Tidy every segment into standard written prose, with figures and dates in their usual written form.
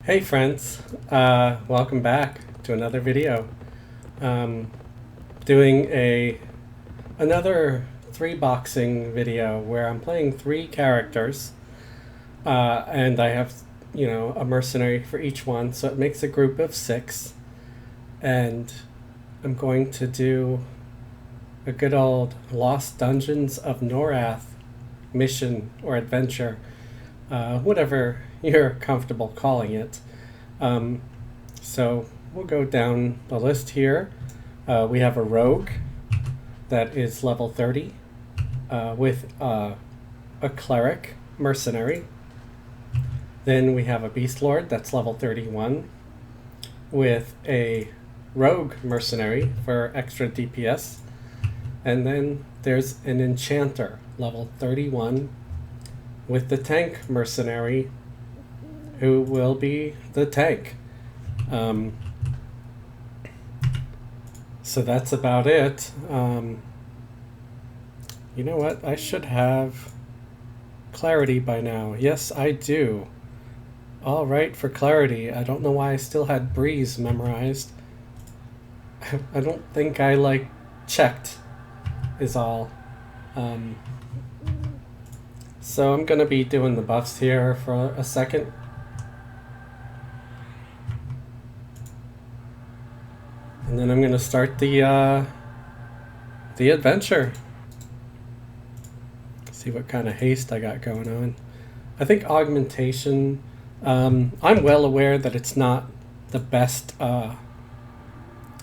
Hey friends, welcome back to another video. Doing another 3-boxing video where I'm playing 3 characters, and I have, a mercenary for each one, so it makes a group of 6. And I'm going to do a good old Lost Dungeons of Norrath mission or adventure, whatever you're comfortable calling it. So we'll go down the list here. We have a rogue that is level 30 with a cleric mercenary. Then we have a beast lord that's level 31 with a rogue mercenary for extra DPS. And then there's an enchanter level 31 with the tank mercenary, who will be the tank. So that's about it. You know what? I should have clarity by now. Yes, I do. All right, for clarity. I don't know why I still had breeze memorized. I don't think I checked is all. So I'm gonna be doing the buffs here for a second. And then I'm gonna start the adventure. See what kind of haste I got going on. I think augmentation, I'm well aware that it's not the best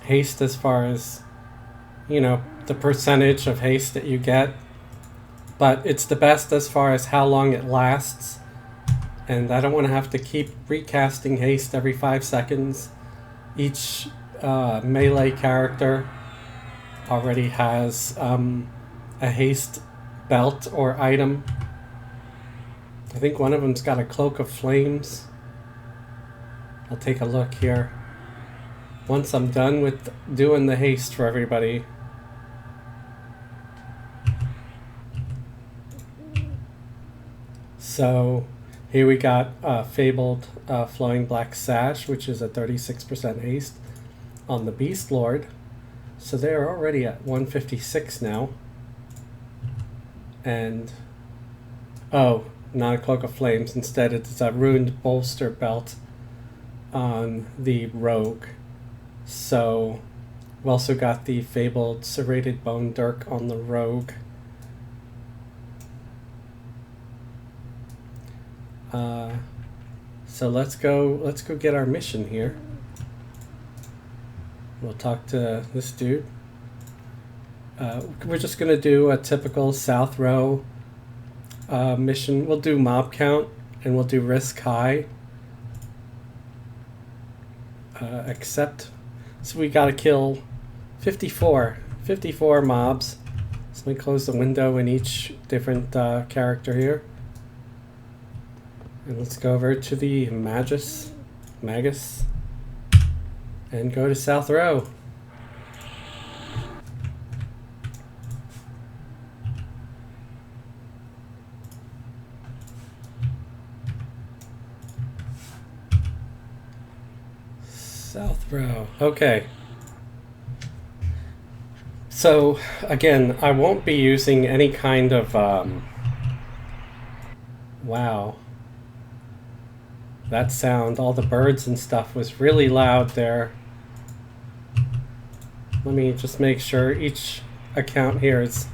haste as far as, the percentage of haste that you get. But it's the best as far as how long it lasts. And I don't want to have to keep recasting haste every 5 seconds. Each melee character already has a haste belt or item. I think one of them's got a cloak of flames. I'll take a look here once I'm done with doing the haste for everybody. So here we got Fabled Flowing Black Sash, which is a 36% haste on the Beast Lord. So they're already at 156 now. And, oh, not a Cloak of Flames. Instead, it's a Ruined Bolster Belt on the Rogue. So we've also got the Fabled Serrated Bone Dirk on the Rogue. So let's go get our mission here. We'll talk to this dude. We're just gonna do a typical South Row mission. We'll do mob count and we'll do risk high. Except, so we gotta kill 54 mobs. So let me close the window in each different character here. And let's go over to the Magus, and go to South Row. South Row, okay. So, again, I won't be using any kind of, wow. That sound, all the birds and stuff was really loud there. Let me just make sure each account here is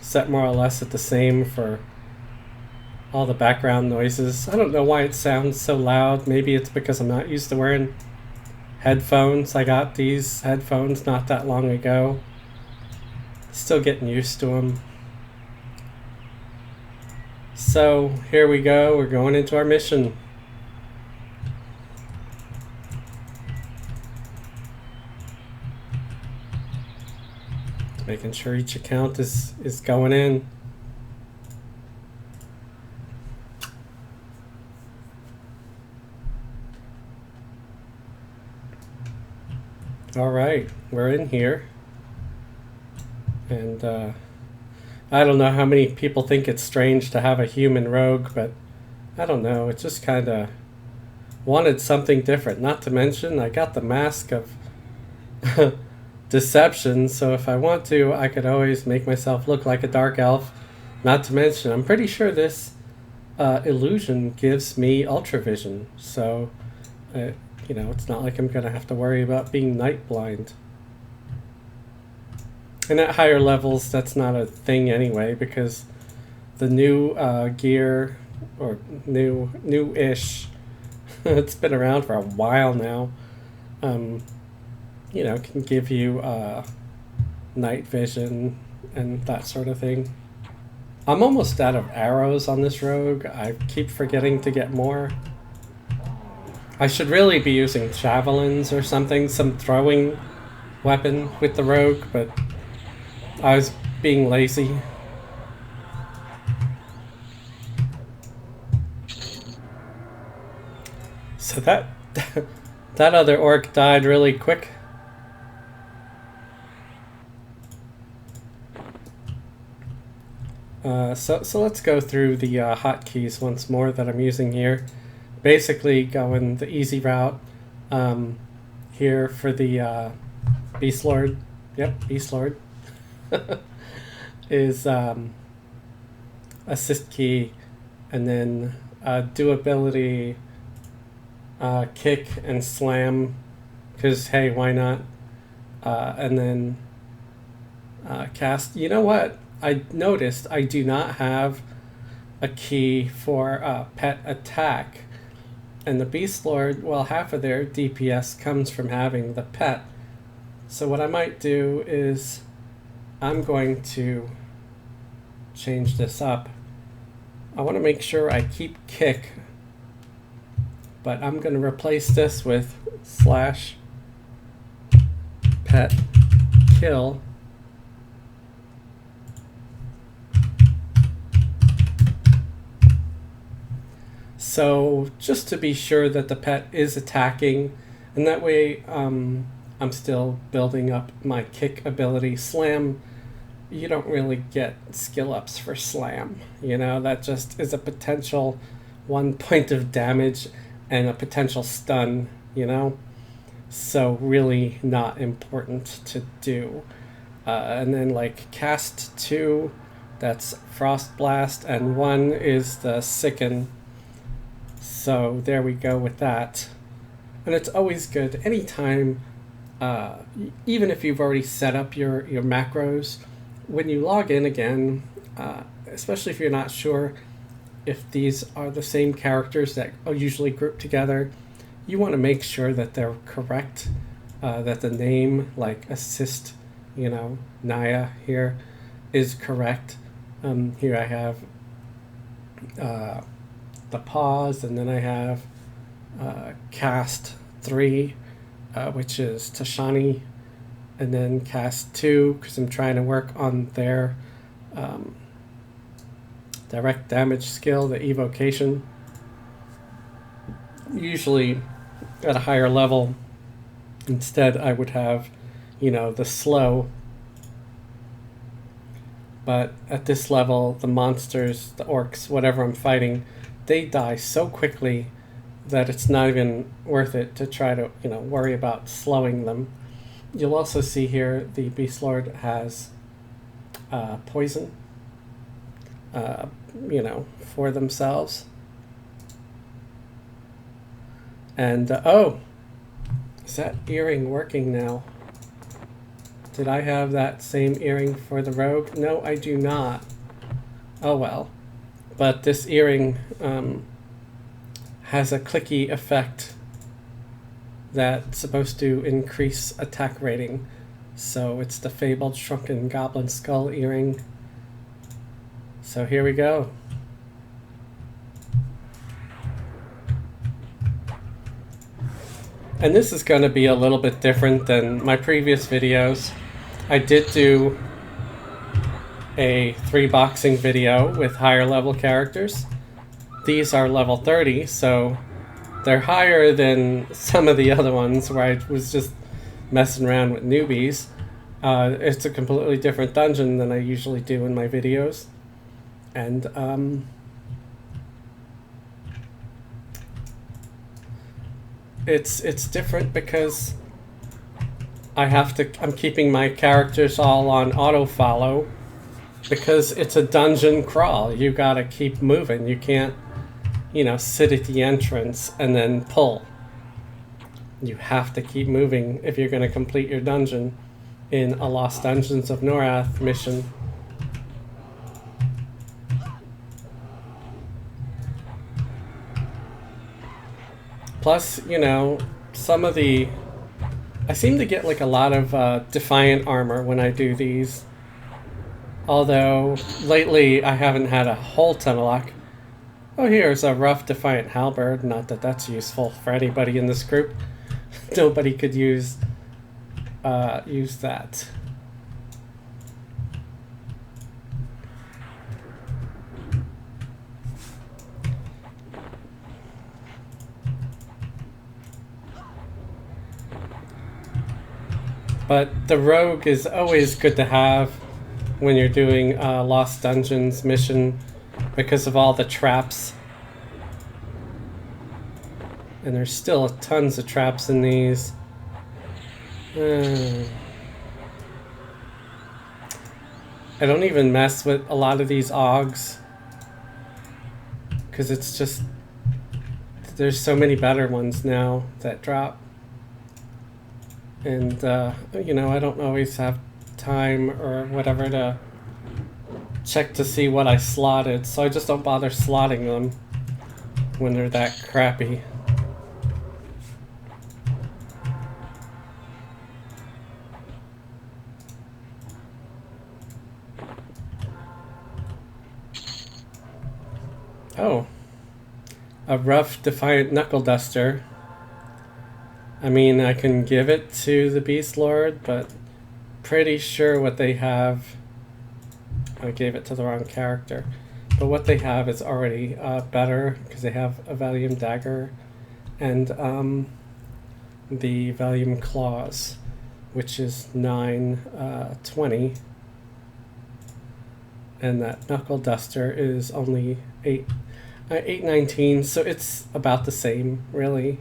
set more or less at the same for all the background noises. I don't know why it sounds so loud. Maybe it's because I'm not used to wearing headphones. I got these headphones not that long ago. Still getting used to them. So here we go. We're going into our mission. Making sure each account is going in. All right, we're in here. And I don't know how many people think it's strange to have a human rogue, but I don't know. It just kind of wanted something different. Not to mention, I got the mask of deception, so if I want to, I could always make myself look like a dark elf. Not to mention, I'm pretty sure this illusion gives me ultra vision, so you know, it's not like I'm gonna have to worry about being night blind. And at higher levels, that's not a thing anyway, because the new gear, or new-ish, it's been around for a while now, you know, can give you night vision and that sort of thing. I'm almost out of arrows on this rogue. I keep forgetting to get more. I should really be using javelins or something, some throwing weapon with the rogue, but I was being lazy. So that that other orc died really quick. So let's go through the hotkeys once more that I'm using here. Basically going the easy route here for the Beast Lord. Yep, Beast Lord. Is assist key, and then do-ability, kick and slam, because hey, why not? And then cast. You know what? I noticed I do not have a key for pet attack. And the Beast Lord, well, half of their DPS comes from having the pet. So what I might do is I'm going to change this up. I want to make sure I keep kick, but I'm going to replace this with /pet kill. So just to be sure that the pet is attacking, and that way I'm still building up my kick ability. Slam, you don't really get skill ups for slam. You know, that just is a potential 1 point of damage and a potential stun, you know? So really not important to do. And then like cast 2, that's Frost Blast, and 1 is the Sicken. So there we go with that. And it's always good anytime, even if you've already set up your macros, when you log in again, especially if you're not sure if these are the same characters that are usually grouped together, you want to make sure that they're correct, that the name, like assist, you know, Naya here, is correct. Here I have the pause, and then I have cast 3, which is Tashani, and then cast 2 because I'm trying to work on their direct damage skill, the evocation. Usually at a higher level, instead I would have, you know, the slow. But at this level, the monsters, the orcs, whatever I'm fighting, they die so quickly that it's not even worth it to try to, you know, worry about slowing them. You'll also see here the Beast Lord has poison, you know, for themselves. And, oh, is that earring working now? Did I have that same earring for the rogue? No, I do not. Oh well. But this earring has a clicky effect that's supposed to increase attack rating. So it's the Fabled Shrunken Goblin Skull earring. So here we go. And this is going to be a little bit different than my previous videos. I did do a 3-boxing video with higher level characters. These are level 30, so they're higher than some of the other ones where I was just messing around with newbies. It's a completely different dungeon than I usually do in my videos. And it's different because I'm keeping my characters all on auto follow because it's a dungeon crawl. You gotta keep moving. You can't, sit at the entrance and then pull. You have to keep moving if you're gonna complete your dungeon in a Lost Dungeons of Norrath mission. Plus, some of the... I seem to get like a lot of Defiant armor when I do these. Although, lately I haven't had a whole ton of luck. Oh, here's a rough Defiant halberd. Not that that's useful for anybody in this group. Nobody could use that. But the rogue is always good to have when you're doing a Lost Dungeons mission because of all the traps. And there's still tons of traps in these. I don't even mess with a lot of these augs because it's just... there's so many better ones now that drop. And, I don't always have time or whatever to check to see what I slotted, so I just don't bother slotting them when they're that crappy. Oh. A rough Defiant Knuckle Duster. I mean, I can give it to the Beast Lord, but pretty sure what they have... I gave it to the wrong character. But what they have is already better, because they have a Valium Dagger and the Valium Claws, which is 920. And that Knuckle Duster is only 819, so it's about the same, really.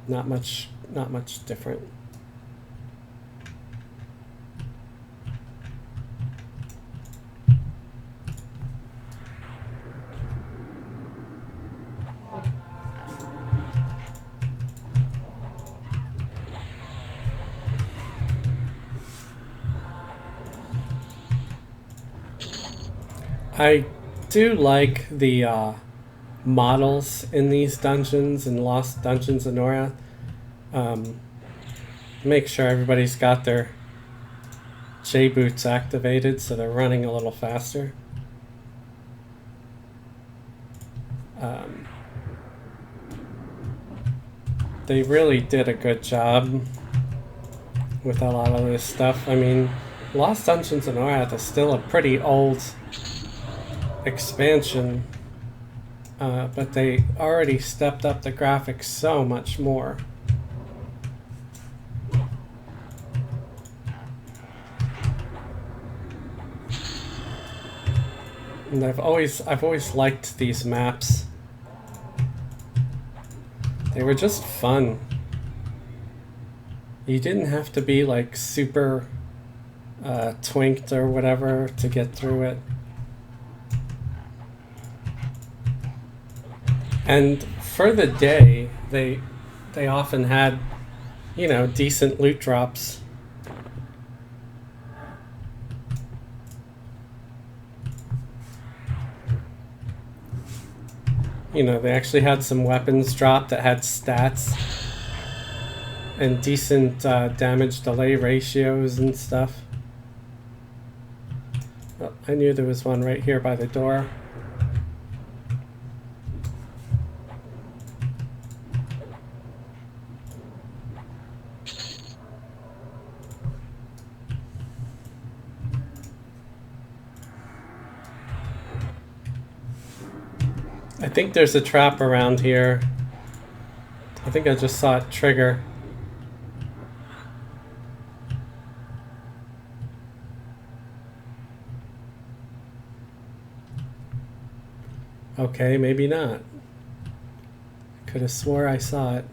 Not much different. I do like the models in these dungeons and Lost Dungeons of Norrath. Make sure everybody's got their J-boots activated so they're running a little faster. They really did a good job with a lot of this stuff. I mean, Lost Dungeons of Norrath is still a pretty old expansion, but they already stepped up the graphics so much more. And I've always liked these maps. They were just fun. You didn't have to be like super twinked or whatever to get through it. And for the day, they often had, decent loot drops. They actually had some weapons drop that had stats and decent damage delay ratios and stuff. Oh, I knew there was one right here by the door. I think there's a trap around here. I think I just saw it trigger. Okay, maybe not. Could have swore I saw it.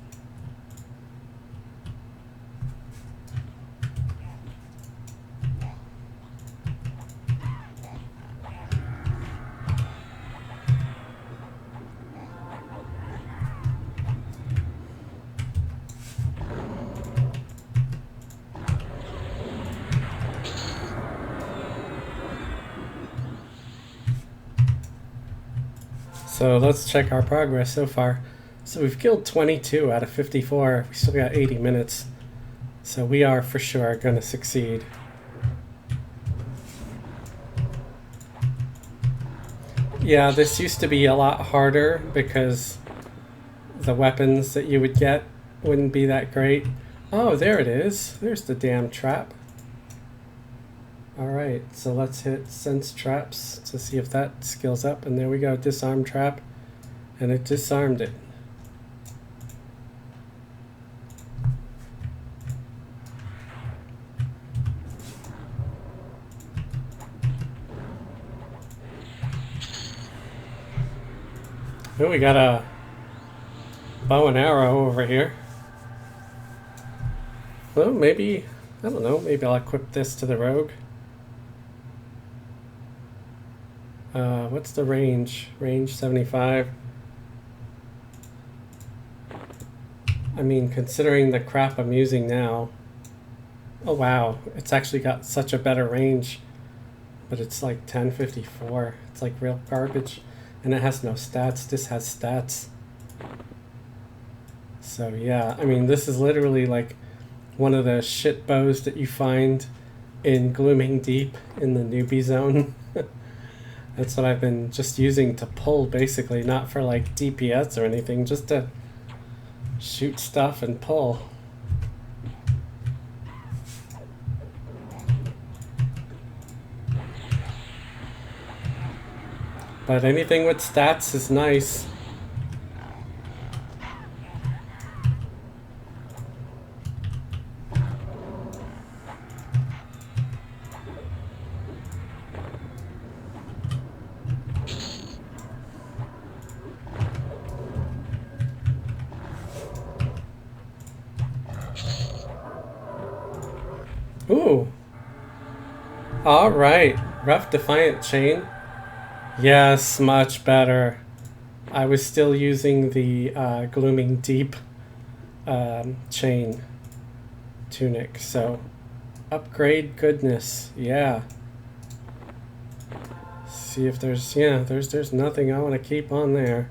So let's check our progress so far. So we've killed 22 out of 54. We still got 80 minutes. So we are for sure going to succeed. Yeah, this used to be a lot harder because the weapons that you would get wouldn't be that great. Oh, there it is. There's the damn trap. Alright, so let's hit sense traps to see if that skills up. And there we go, disarm trap. And it disarmed it. Oh, we got a bow and arrow over here. Well, maybe, I don't know, maybe I'll equip this to the rogue. What's the range? Range 75. I mean, considering the crap I'm using now. Oh wow, it's actually got such a better range. But it's like 1054. It's like real garbage. And it has no stats. This has stats. So yeah, I mean, this is literally like one of the shit bows that you find in Glooming Deep in the newbie zone. That's what I've been just using to pull, basically, not for like DPS or anything, just to shoot stuff and pull. But anything with stats is nice. Ooh. Alright. Rough Defiant Chain. Yes, much better. I was still using the Glooming Deep chain tunic, so upgrade goodness. Yeah. See if there's, yeah, there's nothing I want to keep on there.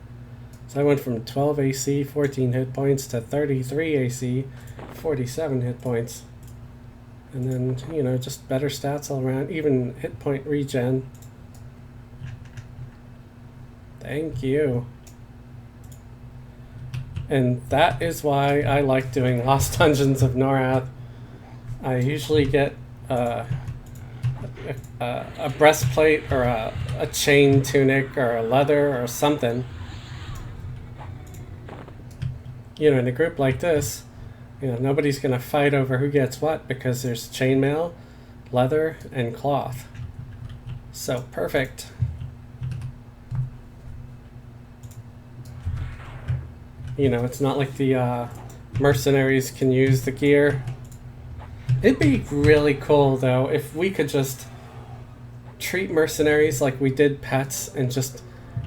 So I went from 12 AC, 14 hit points to 33 AC, 47 hit points. And then, you know, just better stats all around, even hit point regen. Thank you. And that is why I like doing Lost Dungeons of Norrath. I usually get a breastplate or a chain tunic or a leather or something. You know, in a group like this, you know, nobody's going to fight over who gets what because there's chainmail, leather, and cloth. So, perfect. You know, it's not like the mercenaries can use the gear. It'd be really cool, though, if we could just treat mercenaries like we did pets and just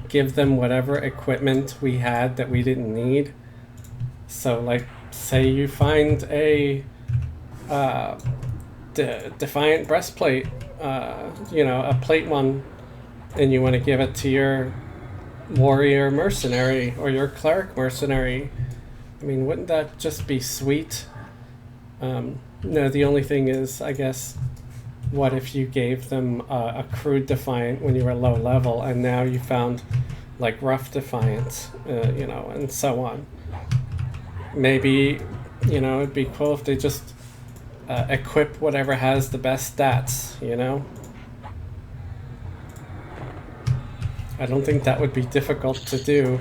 give them whatever equipment we had that we didn't need. So, like, say you find a Defiant breastplate, you know, a plate one, and you want to give it to your warrior mercenary or your cleric mercenary. I mean, wouldn't that just be sweet? No, the only thing is, I guess, what if you gave them a crude Defiant when you were low level and now you found like rough Defiant, you know, and so on. Maybe, you know, it'd be cool if they just equip whatever has the best stats, you know? I don't think that would be difficult to do.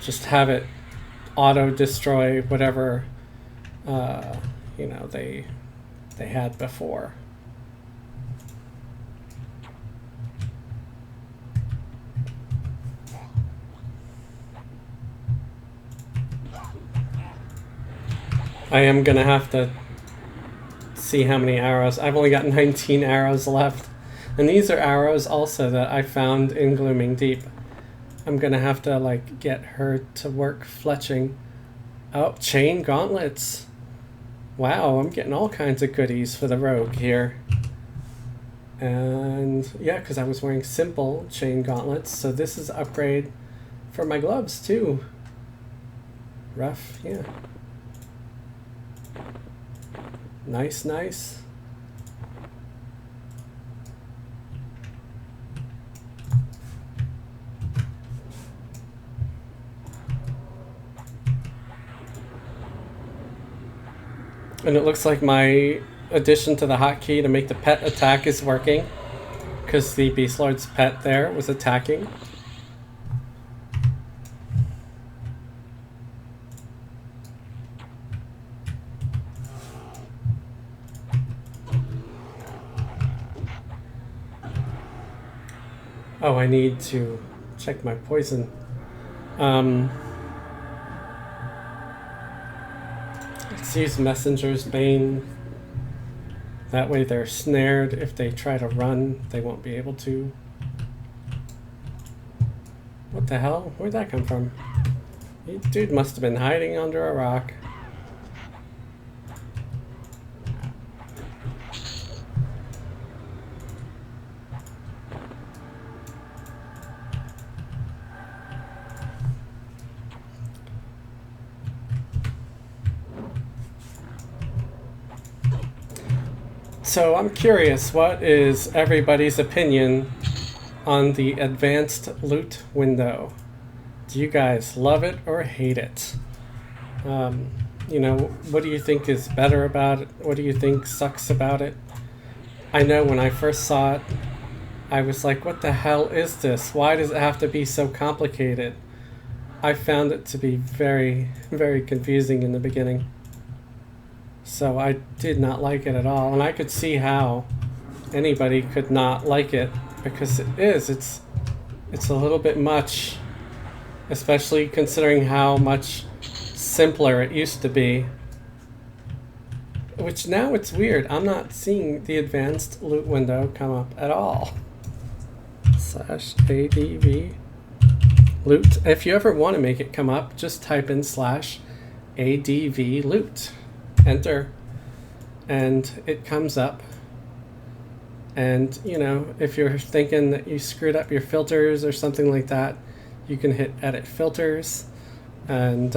Just have it auto-destroy whatever, you know, they had before. I am gonna have to see how many arrows. I've only got 19 arrows left. And these are arrows also that I found in Glooming Deep. I'm gonna have to, like, get her to work fletching. Oh, chain gauntlets. Wow, I'm getting all kinds of goodies for the rogue here. And yeah, because I was wearing simple chain gauntlets, so this is upgrade for my gloves too. Rough, yeah. Nice, nice. And it looks like my addition to the hotkey to make the pet attack is working, because the Beast Lord's pet there was attacking. Oh, I need to check my poison. Let's use Messenger's Bane. That way they're snared. If they try to run, they won't be able to. What the hell? Where'd that come from? Dude must have been hiding under a rock. So I'm curious, what is everybody's opinion on the advanced loot window? Do you guys love it or hate it? You know, what do you think is better about it? What do you think sucks about it? I know when I first saw it, I was like, what the hell is this? Why does it have to be so complicated? I found it to be very, very confusing in the beginning. So I did not like it at all, and I could see how anybody could not like it, because it's a little bit much, especially considering how much simpler it used to be. Which now it's weird, I'm not seeing the advanced loot window come up at all. /ADV loot. If you ever want to make it come up, just type in /ADV loot. Enter, and it comes up. And you know, if you're thinking that you screwed up your filters or something like that, you can hit edit filters, and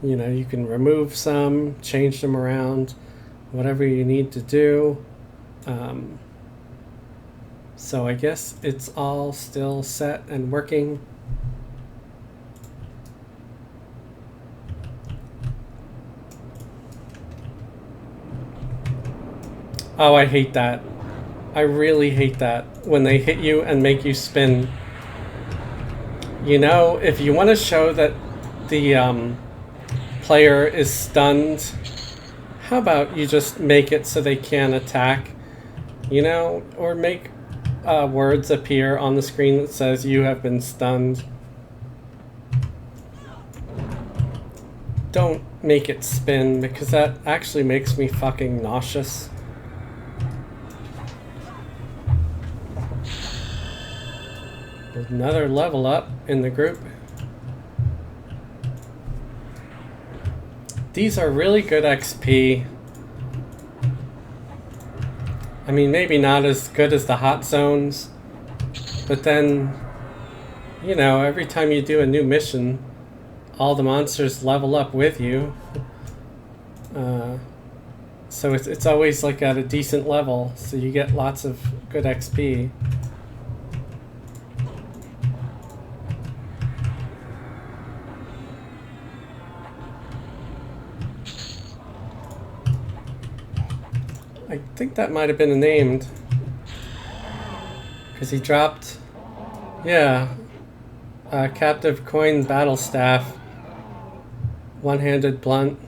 you know, you can remove some, change them around, whatever you need to do. So I guess it's all still set and working. Oh, I hate that. I really hate that when they hit you and make you spin. You know, if you want to show that the player is stunned, how about you just make it so they can attack? You know, or make words appear on the screen that says you have been stunned. Don't make it spin, because that actually makes me fucking nauseous. Another level up in the group. These are really good XP. I mean, maybe not as good as the hot zones, but then, you know, every time you do a new mission, all the monsters level up with you. So it's always like at a decent level, so you get lots of good XP. I think that might have been named, because he dropped, yeah, captive coin battle staff, one-handed blunt,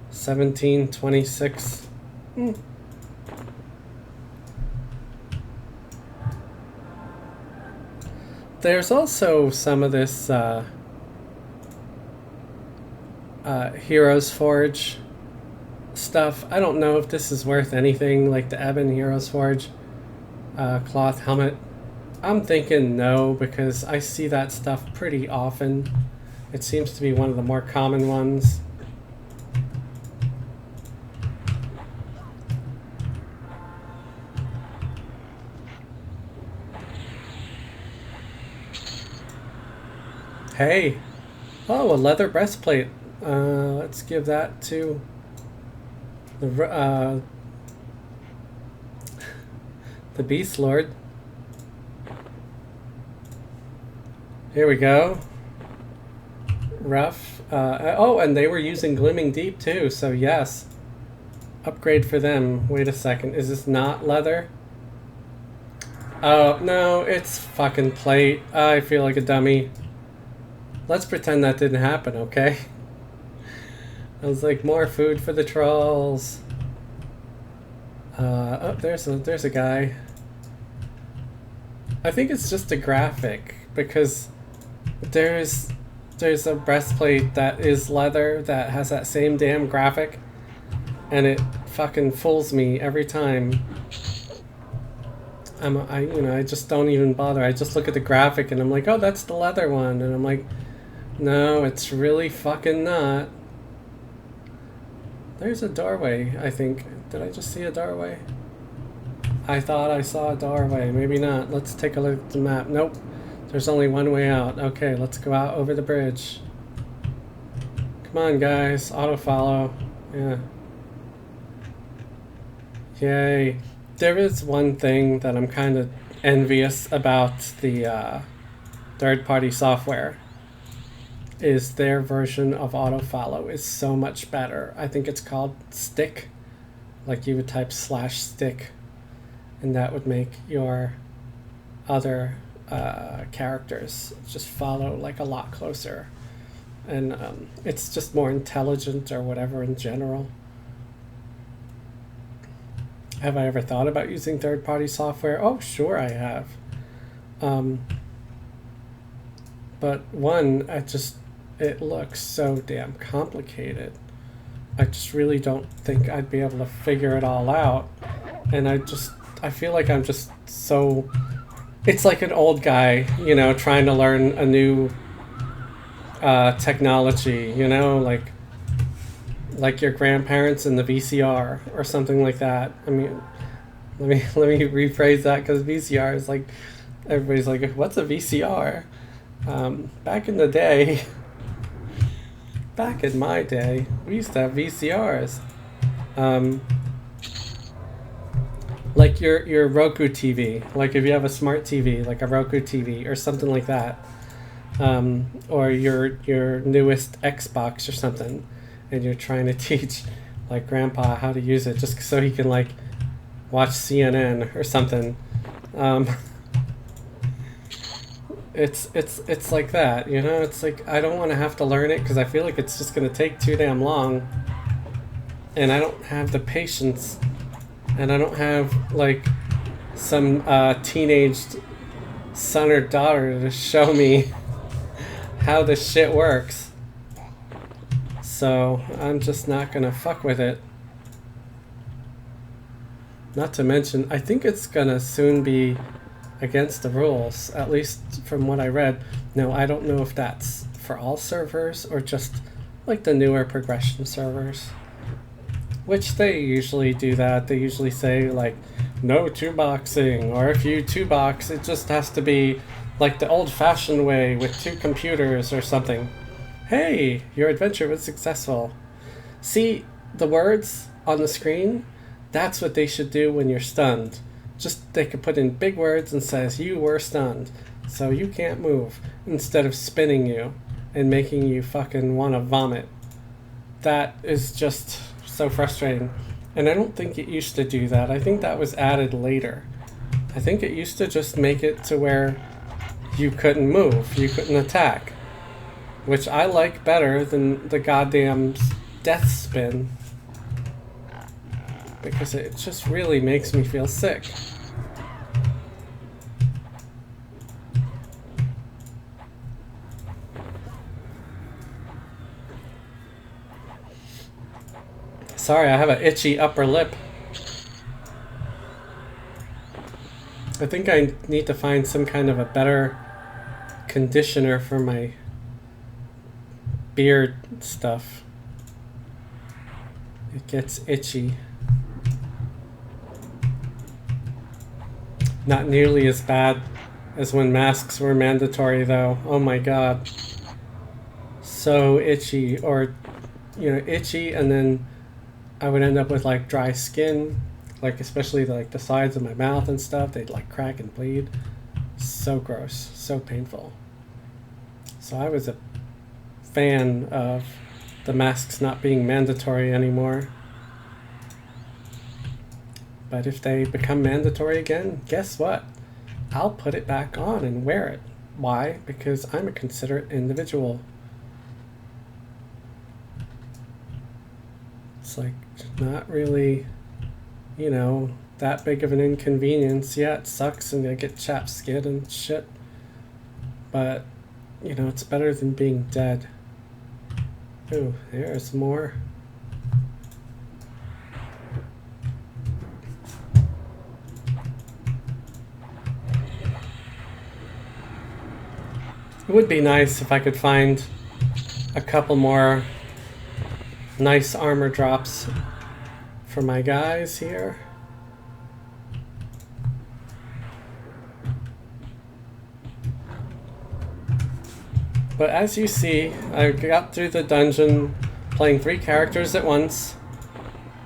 1726. There's also some of this Heroes Forge stuff. I don't know if this is worth anything, like the Ebon Heroes Forge cloth helmet. I'm thinking no, because I see that stuff pretty often. It seems to be one of the more common ones. Hey. Oh, a leather breastplate. Let's give that to the Beast Lord. Here we go. Rough. Oh, and they were using Glimming Deep too, so yes. Upgrade for them. Wait a second. Is this not leather? Oh, no, it's fucking plate. I feel like a dummy. Let's pretend that didn't happen, okay? I was like, more food for the trolls. Oh, there's a guy. I think it's just a graphic, because there's a breastplate that is leather that has that same damn graphic, and it fucking fools me every time. I just don't even bother. I just look at the graphic and I'm like, oh, that's the leather one, and I'm like, no, it's really fucking not. There's a doorway, I think. Did I just see a doorway? I thought I saw a doorway. Maybe not. Let's take a look at the map. Nope. There's only one way out. Okay, let's go out over the bridge. Come on, guys. Auto-follow. Yeah. Yay. There is one thing that I'm kind of envious about the third-party software. Is their version of auto-follow is so much better. I think it's called Stick. Like you would type /stick, and that would make your other characters just follow like a lot closer. And it's just more intelligent or whatever in general. Have I ever thought about using third-party software? Oh, sure I have. But one, it looks so damn complicated. I just really don't think I'd be able to figure it all out. And I feel like I'm just so... It's like an old guy, trying to learn a new technology, like your grandparents in the VCR or something like that. I mean, let me rephrase that, because VCR is like, everybody's like, what's a VCR? Back in the day, back in my day, we used to have VCRs. Like your Roku TV, like if you have a smart TV, like a Roku TV or something like that, or your newest Xbox or something, and you're trying to teach like grandpa how to use it just so he can like watch CNN or something. It's like that, it's like I don't want to have to learn it because I feel like it's just going to take too damn long, and I don't have the patience, and I don't have like some teenaged son or daughter to show me how this shit works. So I'm just not gonna fuck with it. Not to mention, I think it's gonna soon be against the rules, at least from what I read. Now, I don't know if that's for all servers or just like the newer progression servers, which they usually do that. They usually say like, no 2-boxing, or if you 2-box, it just has to be like the old-fashioned way with 2 computers or something. Hey, your adventure was successful. See the words on the screen? That's what they should do when you're stunned. Just they could put in big words and says you were stunned, so you can't move, instead of spinning you and making you fucking want to vomit. That is just so frustrating. And I don't think it used to do that. I think that was added later. I think it used to just make it to where you couldn't move, you couldn't attack, which I like better than the goddamn death spin, because it just really makes me feel sick. Sorry, I have an itchy upper lip. I think I need to find some kind of a better conditioner for my beard stuff. It gets itchy. Not nearly as bad as when masks were mandatory, though. Oh my god. so itchy, or itchy, and then I would end up with like dry skin, like especially like the sides of my mouth and stuff. They'd like crack and bleed. So gross, so painful. So I was a fan of the masks not being mandatory anymore. But if they become mandatory again, guess what? I'll put it back on and wear it. Why? Because I'm a considerate individual. It's like not really, that big of an inconvenience. Yeah, it sucks and I get chapped skin and shit. But, it's better than being dead. Ooh, there's more. It would be nice if I could find a couple more nice armor drops for my guys here. But as you see, I got through the dungeon playing 3 characters at once.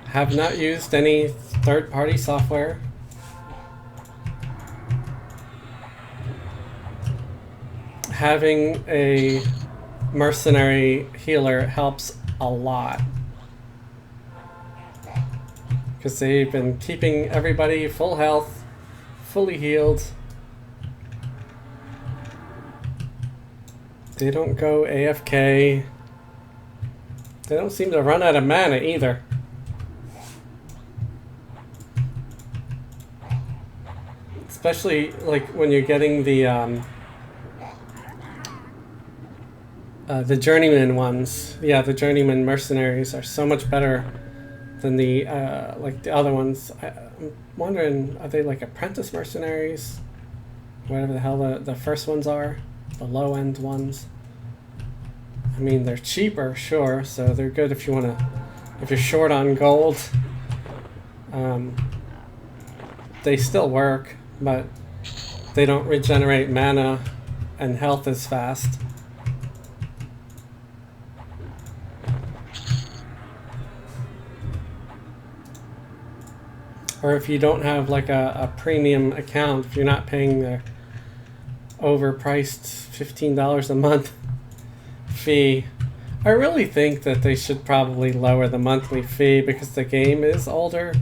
Have not used any third-party software. Having a mercenary healer helps a lot, because they've been keeping everybody full health, fully healed. They don't go AFK. They don't seem to run out of mana either. Especially like when you're getting the journeyman ones. Yeah, the journeyman mercenaries are so much better than the like the other ones. I'm wondering, are they like apprentice mercenaries? Whatever the hell the first ones are, the low end ones. I mean, they're cheaper, sure, so they're good if you if you're short on gold. They still work, but they don't regenerate mana and health as fast. Or if you don't have like a premium account, if you're not paying the overpriced $15 a month fee, I really think that they should probably lower the monthly fee because the game is older.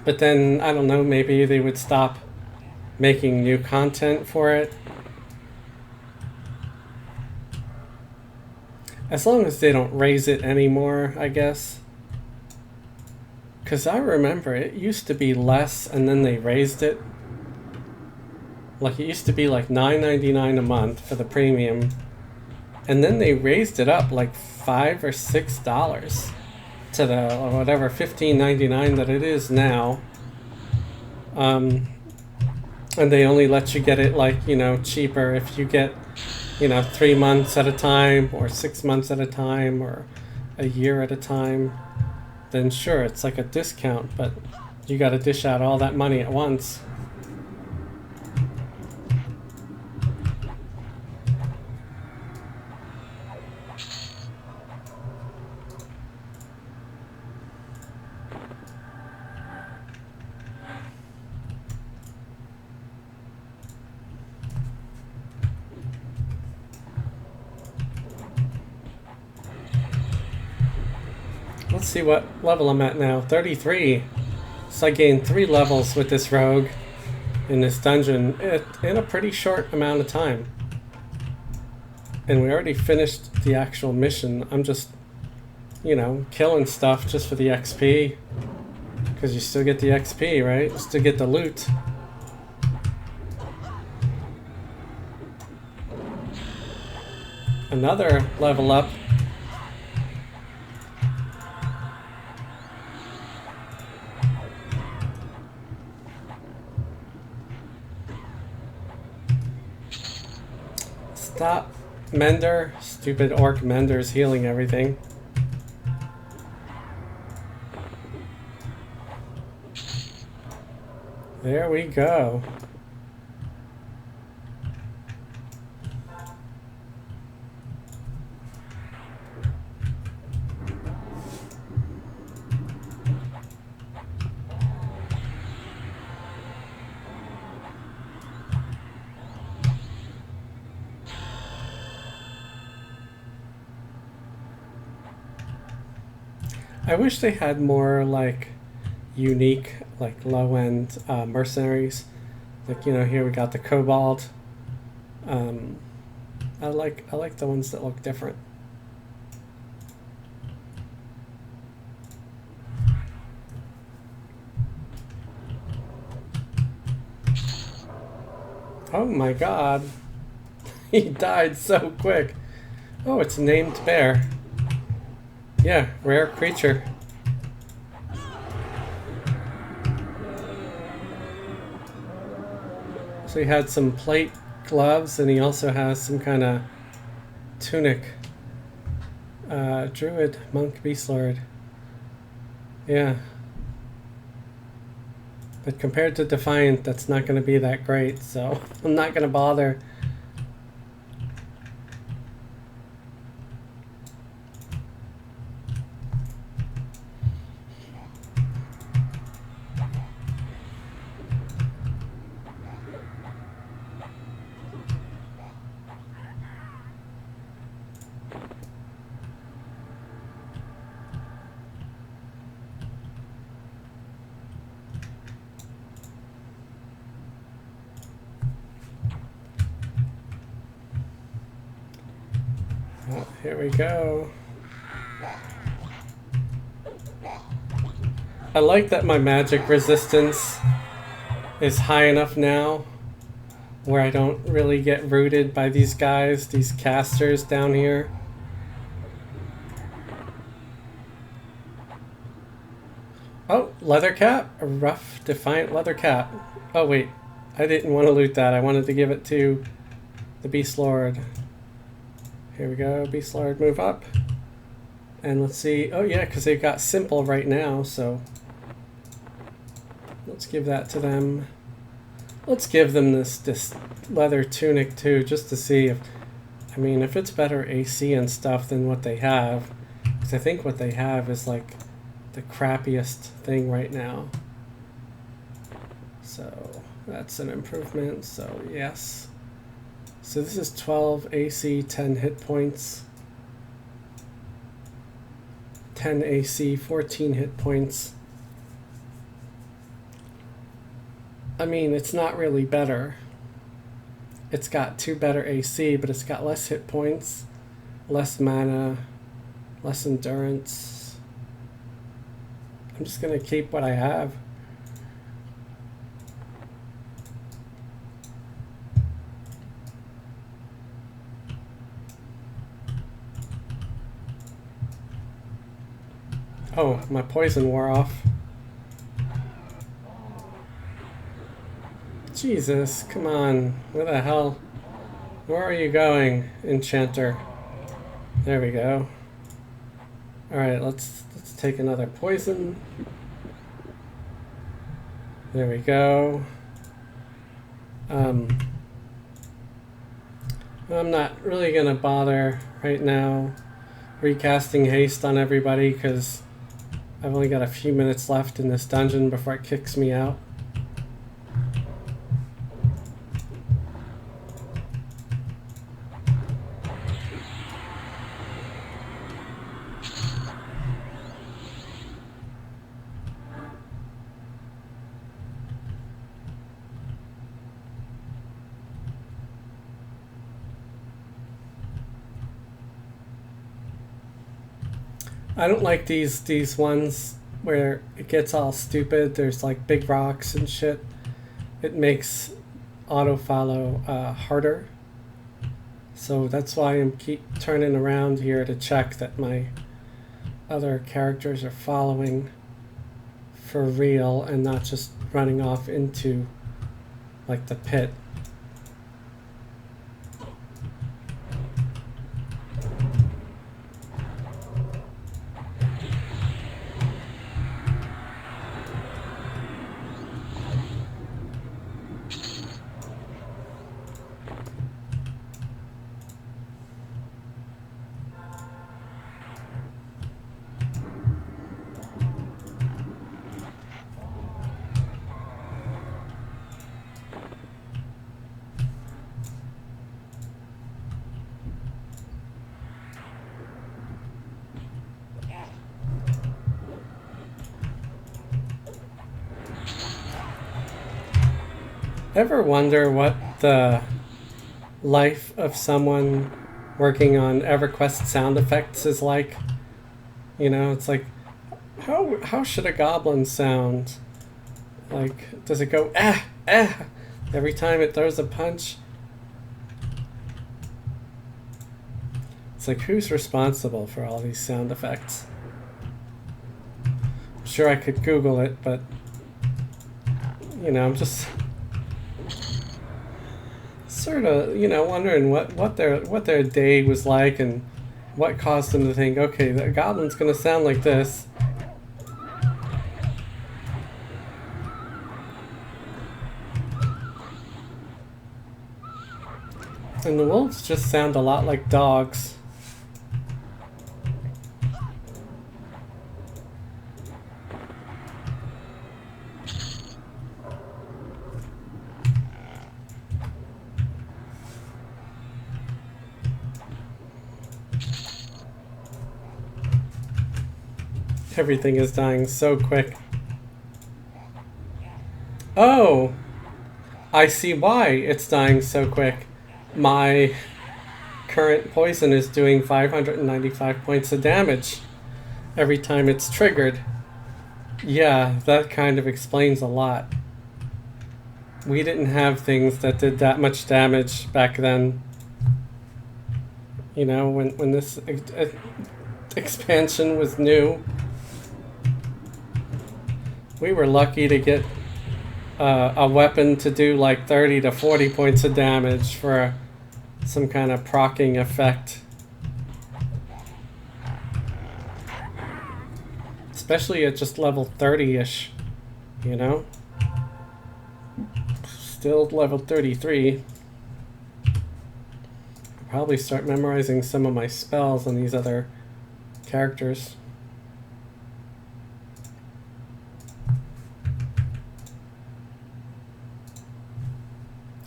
But then, I don't know, maybe they would stop making new content for it. As long as they don't raise it anymore, I guess. Because I remember it used to be less and then they raised it. Like it used to be like $9.99 a month for the premium. And then they raised it up like $5 or $6 to the or whatever $15.99 that it is now. And they only let you get it like, cheaper if you get, 3 months at a time or 6 months at a time or a year at a time. Then sure, it's like a discount, but you got to dish out all that money at once. Let's see what level I'm at now. 33. So I gained 3 levels with this rogue in this dungeon in a pretty short amount of time. And we already finished the actual mission. I'm just, killing stuff just for the XP. Because you still get the XP, right? You still get the loot. Another level up. Stop, Mender. Stupid orc Mender's healing everything. There we go. I wish they had more like unique, like low-end mercenaries. Like, you know, here we got the kobold. I like the ones that look different. Oh my god. He died so quick. Oh, it's named bear. Yeah, rare creature. So he had some plate gloves, and he also has some kind of tunic. Druid, monk, beast lord. Yeah. But compared to Defiant, that's not going to be that great, so I'm not going to bother. Oh, here we go. I like that my magic resistance is high enough now where I don't really get rooted by these guys, these casters down here. Oh, leather cap? A rough, defiant leather cap. Oh wait, I didn't want to loot that. I wanted to give it to the Beast Lord. Here we go, Beast Lord, move up. And let's see. Oh yeah, because they've got simple right now, so let's give that to them. Let's give them this leather tunic too, just to see if, I mean, if it's better AC and stuff than what they have. Because I think what they have is like the crappiest thing right now. So that's an improvement, so yes. So this is 12 AC, 10 hit points. 10 AC, 14 hit points. I mean, it's not really better. It's got 2 better AC, but it's got less hit points, less mana, less endurance. I'm just gonna keep what I have. Oh, my poison wore off. Jesus, come on. Where the hell? Where are you going, Enchanter? There we go. Alright, let's take another poison. There we go. I'm not really gonna bother right now recasting haste on everybody because I've only got a few minutes left in this dungeon before it kicks me out. I don't like these ones where it gets all stupid. There's like big rocks and shit. It makes auto follow harder. So that's why I keep turning around here to check that my other characters are following for real and not just running off into like the pit. Ever wonder what the life of someone working on Everquest sound effects is like? You know, it's like, how should a goblin sound? Like, does it go every time it throws a punch? It's like, who's responsible for all these sound effects? I'm sure I could Google it, but you know, I'm just sort of, you know, wondering what their day was like and what caused them to think, okay, the goblin's gonna sound like this. And the wolves just sound a lot like dogs. Everything is dying so quick. Oh! I see why it's dying so quick. My current poison is doing 595 points of damage every time it's triggered. Yeah, that kind of explains a lot. We didn't have things that did that much damage back then. You know, when this expansion was new. We were lucky to get a weapon to do like 30 to 40 points of damage for some kind of proccing effect. Especially at just level 30-ish, you know? Still level 33. I'll probably start memorizing some of my spells on these other characters.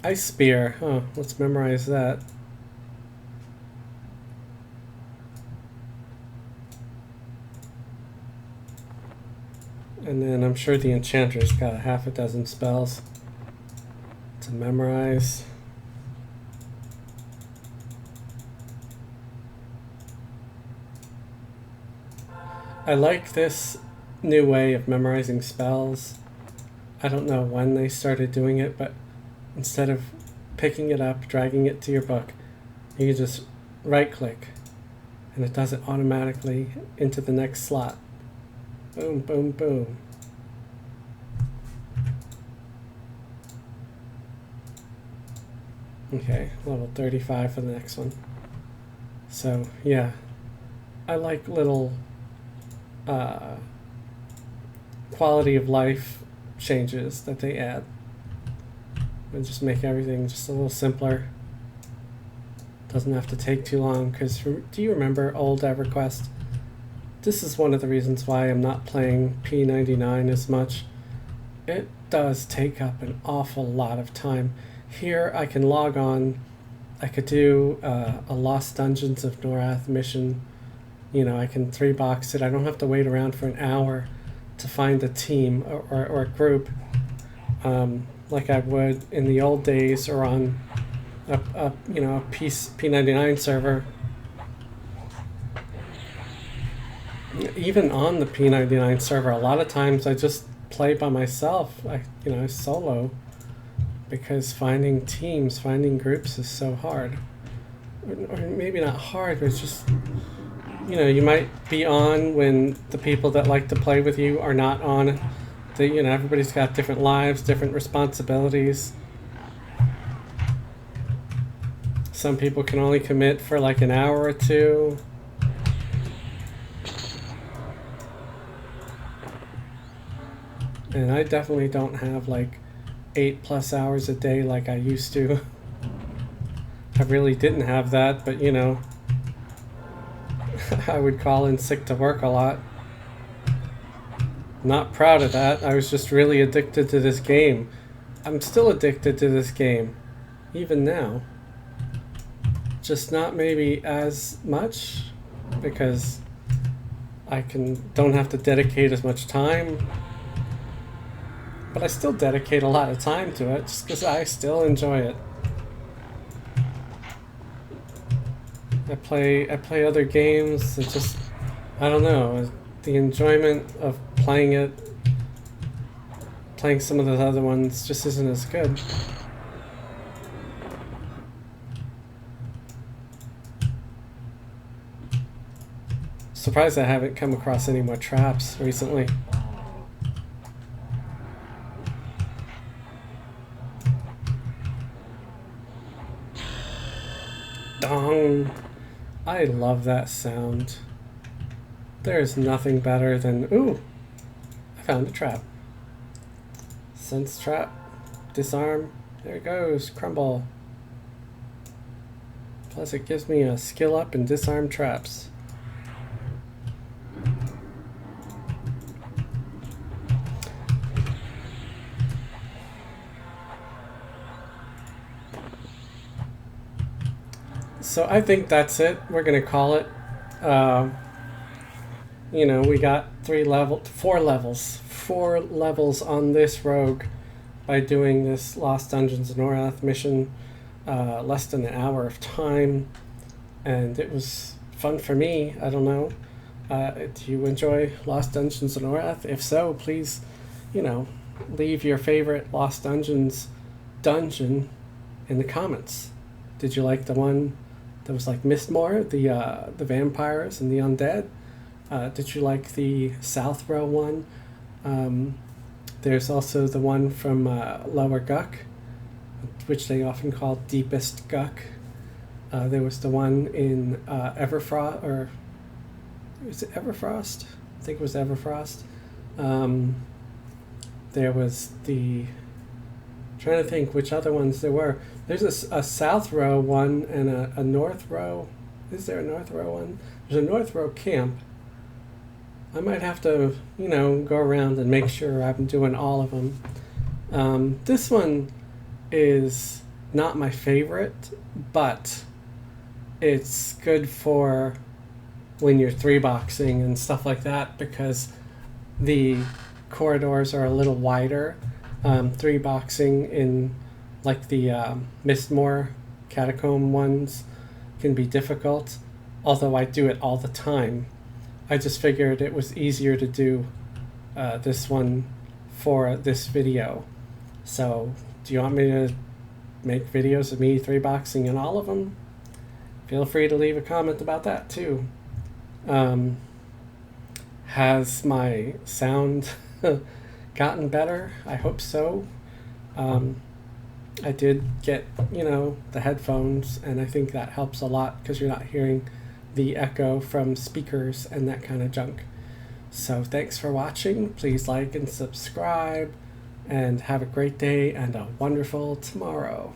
Ice Spear. Huh, let's memorize that. And then I'm sure the Enchanter's got a half a dozen spells to memorize. I like this new way of memorizing spells. I don't know when they started doing it, but instead of picking it up, dragging it to your book, you just right-click, and it does it automatically into the next slot. Boom, boom, boom. Okay, level 35 for the next one. So, yeah. I like little quality of life changes that they add. And just make everything just a little simpler. Doesn't have to take too long, because do you remember old Everquest? This is one of the reasons why I'm not playing P99 as much. It does take up an awful lot of time. Here I can log on, I could do a Lost Dungeons of Norrath mission. You know, I can 3-box it. I don't have to wait around for an hour to find a team or a group like I would in the old days, or on a P99 server. Even on the P99 server, a lot of times I just play by myself. I solo, because finding teams, finding groups is so hard. Or maybe not hard, but it's just, you might be on when the people that like to play with you are not on. Everybody's got different lives, different responsibilities. Some people can only commit for like an hour or two. And I definitely don't have like 8+ hours a day like I used to. I really didn't have that, but I would call in sick to work a lot. Not proud of that. I was just really addicted to this game. I'm still addicted to this game, even now. Just not maybe as much, because I don't have to dedicate as much time. but I still dedicate a lot of time to it just because I still enjoy it. I play other games. It just, I don't know, the enjoyment of playing it, playing some of those other ones just isn't as good. Surprised I haven't come across any more traps recently. Dong! I love that sound. There's nothing better than... Ooh! I found a trap. Sense trap. Disarm. There it goes. Crumble. Plus it gives me a skill up in disarm traps. So I think that's it. We're gonna call it. You know, we got four levels on this rogue by doing this Lost Dungeons of Norrath mission. Less than an hour of time, and it was fun for me. I don't know. Do you enjoy Lost Dungeons of Norrath? If so, please, you know, leave your favorite Lost Dungeons dungeon in the comments. Did you like the one that was like Mistmore, the vampires and the undead? Did you like the South Row one? There's also the one from Lower Guck, which they often call Deepest Guck. There was the one in Everfrost, or is it Everfrost? I think it was Everfrost. There was the... trying to think which other ones there were. There's a South Row one and a North Row. Is there a North Row one? There's a North Row camp. I might have to, you know, go around and make sure I'm doing all of them. This one is not my favorite, but it's good for when you're 3-boxing and stuff like that, because the corridors are a little wider. 3-boxing in like the Mistmore catacomb ones can be difficult, although I do it all the time. I just figured it was easier to do this one for this video. So do you want me to make videos of me 3-boxing in all of them? Feel free to leave a comment about that too. Has my sound gotten better? I hope so. I did get, you know, the headphones, and I think that helps a lot because you're not hearing the echo from speakers and that kind of junk. So thanks for watching. Please like and subscribe, and have a great day and a wonderful tomorrow.